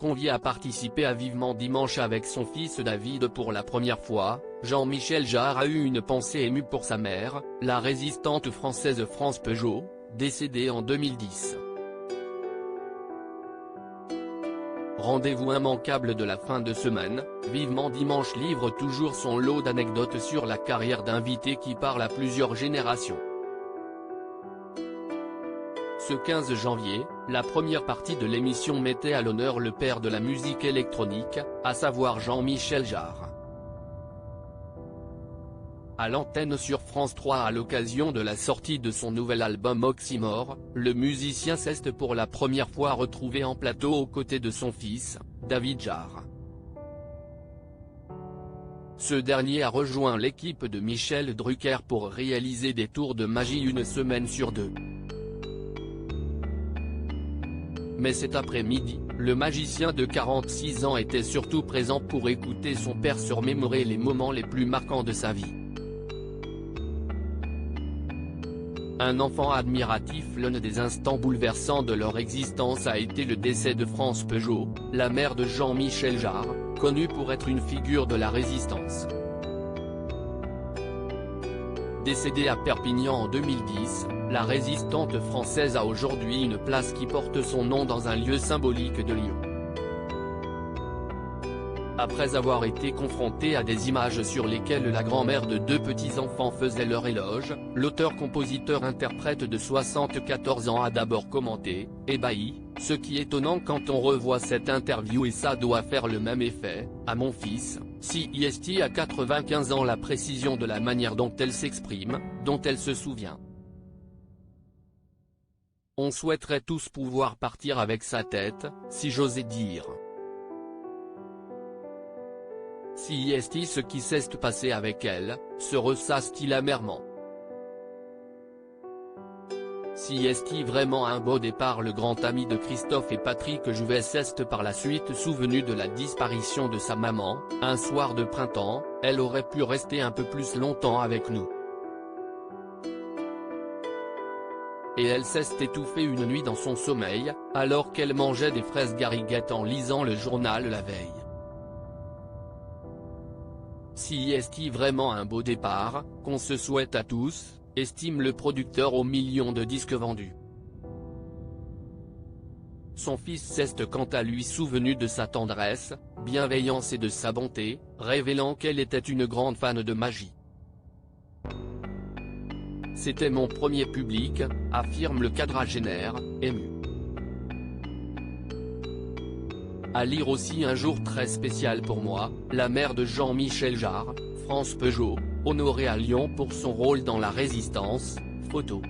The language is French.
convié à participer à Vivement Dimanche avec son fils David pour la première fois, Jean-Michel Jarre a eu une pensée émue pour sa mère, la résistante française France Peugeot, décédée en 2010. Rendez-vous immanquable de la fin de semaine, Vivement Dimanche livre toujours son lot d'anecdotes sur la carrière d'invités qui parle à plusieurs générations. Ce 15 janvier, la première partie de l'émission mettait à l'honneur le père de la musique électronique, à savoir Jean-Michel Jarre. À l'antenne sur France 3 à l'occasion de la sortie de son nouvel album Oxymore, le musicien s'est pour la première fois retrouvé en plateau aux côtés de son fils, David Jarre. Ce dernier a rejoint l'équipe de Michel Drucker pour réaliser des tours de magie une semaine sur deux. Mais cet après-midi, le magicien de 46 ans était surtout présent pour écouter son père se remémorer les moments les plus marquants de sa vie. Un enfant admiratif, l'un des instants bouleversants de leur existence a été le décès de France Peugeot, la mère de Jean-Michel Jarre, connue pour être une figure de la résistance. Décédée à Perpignan en 2010, la résistante française a aujourd'hui une place qui porte son nom dans un lieu symbolique de Lyon. Après avoir été confrontée à des images sur lesquelles la grand-mère de deux petits-enfants faisait leur éloge, l'auteur-compositeur-interprète de 74 ans a d'abord commenté, ébahi, « Ce qui est étonnant quand on revoit cette interview et ça doit faire le même effet, à mon fils, CIST à 95 ans la précision de la manière dont elle s'exprime, dont elle se souvient. On souhaiterait tous pouvoir partir avec sa tête, si j'osais dire. CIST ce qui s'est passé avec elle, se ressasse-t-il amèrement. CIST vraiment un beau départ. Le grand ami de Christophe et Patrick Jouvet s'est par la suite souvenu de la disparition de sa maman, un soir de printemps, elle aurait pu rester un peu plus longtemps avec nous. Et elle s'est étouffée une nuit dans son sommeil, alors qu'elle mangeait des fraises Gariguette en lisant le journal la veille. CIST vraiment un beau départ, qu'on se souhaite à tous, estime le producteur aux millions de disques vendus. Son fils s'est quant à lui souvenu de sa tendresse, bienveillance et de sa bonté, révélant qu'elle était une grande fan de magie. C'était mon premier public, affirme le quadragénaire, ému. À lire aussi un jour très spécial pour moi, la mère de Jean-Michel Jarre, France Peugeot, honorée à Lyon pour son rôle dans la résistance, photo.